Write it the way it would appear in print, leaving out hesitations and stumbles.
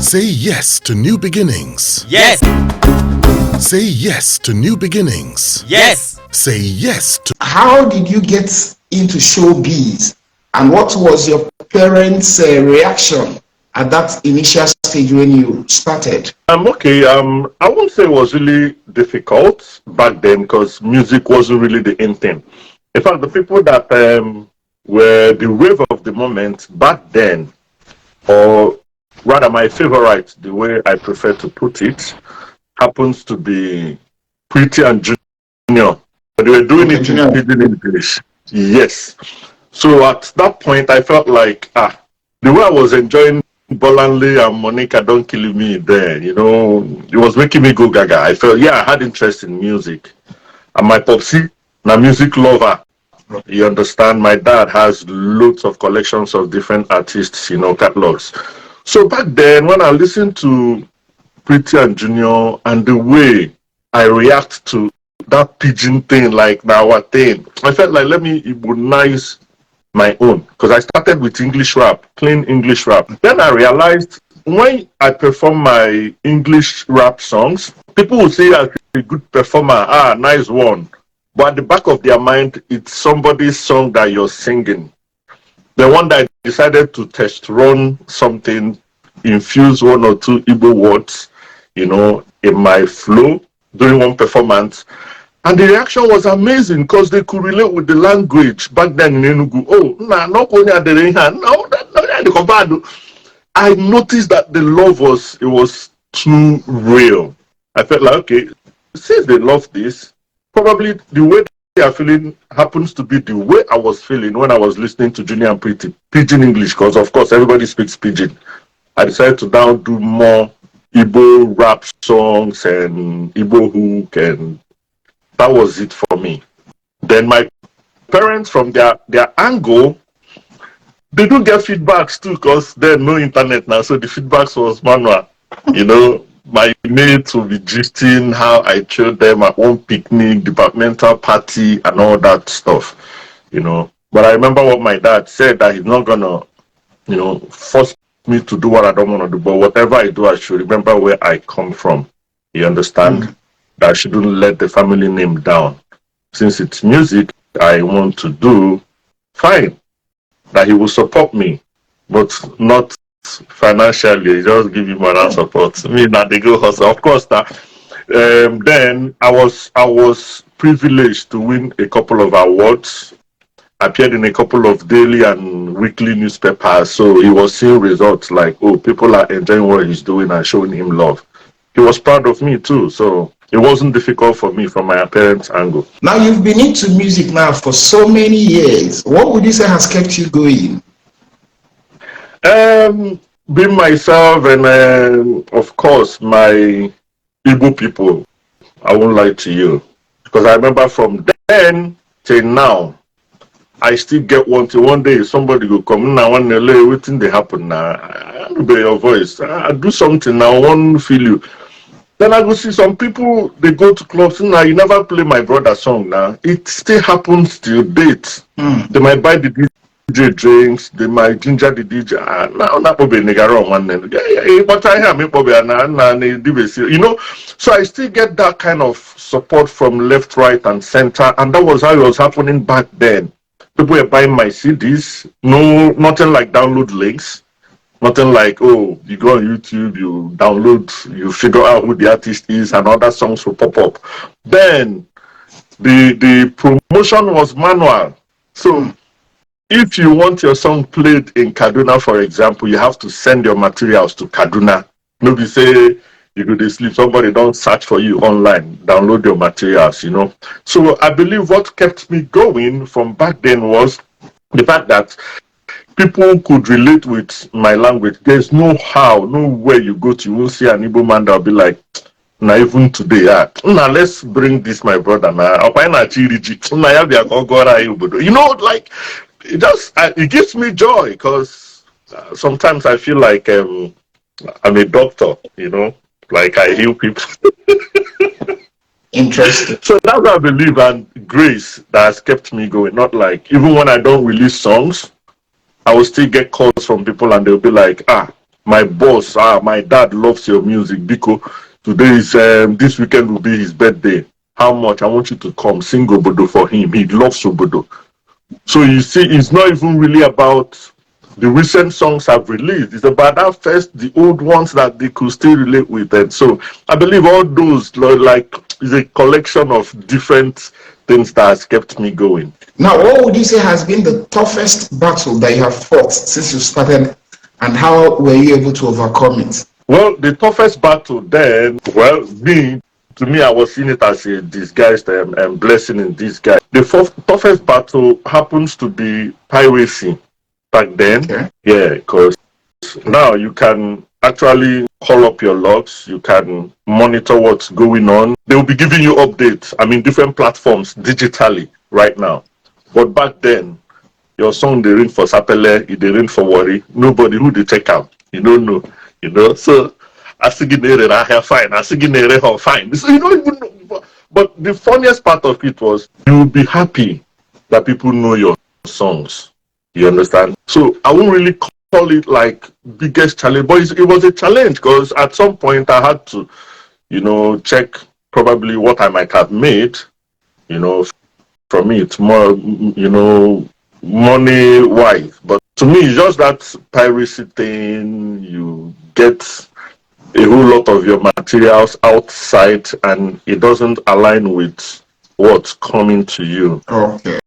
Say yes to new beginnings. Yes. Say yes to new beginnings. Yes. Say yes to. How did you get into showbiz, and what was your parents' reaction at that initial stage when you started? Okay. I won't say it was really difficult back then because music wasn't really the in thing. In fact, the people that were the wave of the moment back then, or rather my favorite, the way I prefer to put it, happens to be Pretty and Junior. But they were doing it in Pidgin English. Yes. So at that point, I felt like, the way I was enjoying Bolanle and Monica Don't Kill Me there, it was making me go gaga. I felt, I had interest in music. And my popsy, a music lover. You understand? My dad has loads of collections of different artists, catalogs. So back then, when I listened to Pretty and Junior and the way I react to that pidgin thing, like our thing, I felt like let me Ebonize my own, because I started with English rap, plain English rap. Then I realized when I perform my English rap songs, people will say I'm a good performer, nice one. But at the back of their mind, it's somebody's song that you're singing. The one that I decided to test run something, infuse one or two Igbo words, in my flow during one performance. And the reaction was amazing because they could relate with the language back then in Enugu. I noticed that the love was too real. I felt like, okay, since they love this, probably the way they are feeling happens to be the way I was feeling when I was listening to Junior and Pretty, Pidgin English, because of course everybody speaks Pidgin. I decided to now do more Igbo rap songs and Igbo hook, and that was it for me. Then my parents, from their angle, they do get feedbacks too, because there's no internet now, so the feedbacks was manual. My mates will be gisting how I chilled them at one picnic, departmental party, and all that stuff, But I remember what my dad said, that he's not gonna, force me to do what I don't want to do, but whatever I do, I should remember where I come from. You understand? That I shouldn't let the family name down. Since it's music I want to do, fine. That he will support me, but not financially, just give him moral support. Me that they go hustle. Of course that then I was privileged to win a couple of awards, appeared in a couple of daily and weekly newspapers, so he was seeing results like, people are enjoying what he's doing and showing him love. He was proud of me too, so it wasn't difficult for me from my parents' angle. Now you've been into music now for so many years. What would you say has kept you going? Being myself and of course my Igbo people. I won't lie to you, because I remember from then till now, I still get one day somebody will come now and everything they happen now. I know your voice. I do something now, I want to feel you. Then I go see some people, they go to clubs now. You never play my brother's song now. It still happens till date. They might buy the DJ drinks, they might ginger the DJ. Now not probably nigga one then. But I have me probably so I still get that kind of support from left, right, and center, and that was how it was happening back then. People were buying my CDs, nothing like download links. Nothing like, you go on YouTube, you download, you figure out who the artist is, and other songs will pop up. Then the promotion was manual. So if you want your song played in Kaduna, for example, you have to send your materials to Kaduna. Maybe say you go to sleep, somebody don't search for you online, download your materials, So I believe what kept me going from back then was the fact that people could relate with my language. There's no way you go to, you will see an Igbo man that'll be like, now even today, now let's bring this, my brother. It gives me joy, because sometimes I feel like I'm a doctor, like I heal people. Interesting. So that's what I believe, and grace that has kept me going. Not like, even when I don't release songs, I will still get calls from people and they'll be like, my boss, my dad loves your music. Biko, today is this weekend will be his birthday. How much? I want you to come sing Obodo for him. He loves Obodo. So you see, it's not even really about the recent songs I've released. It's about that first, the old ones that they could still relate with. And so I believe all those, like, is a collection of different things that has kept me going. Now, what would you say has been the toughest battle that you have fought since you started, and how were you able to overcome it? Well, the toughest battle then, to me, I was seeing it as a disguised blessing in disguise. The toughest battle happens to be piracy back then. Okay. Yeah, because now you can actually call up your logs, you can monitor what's going on. They will be giving you updates, different platforms digitally right now. But back then, your song they ring for Sapele, they ring for Worry. Nobody who they check out. You don't know, So I sing fine. I sing fine. So you don't even know. But the funniest part of it was you'll be happy that people know your songs. You understand? So I won't really call it like biggest challenge, but it was a challenge because at some point I had to, check probably what I might have made. For me it's more, money wise. But to me it's just that piracy thing. You get a whole lot of your materials outside and it doesn't align with what's coming to you. Okay.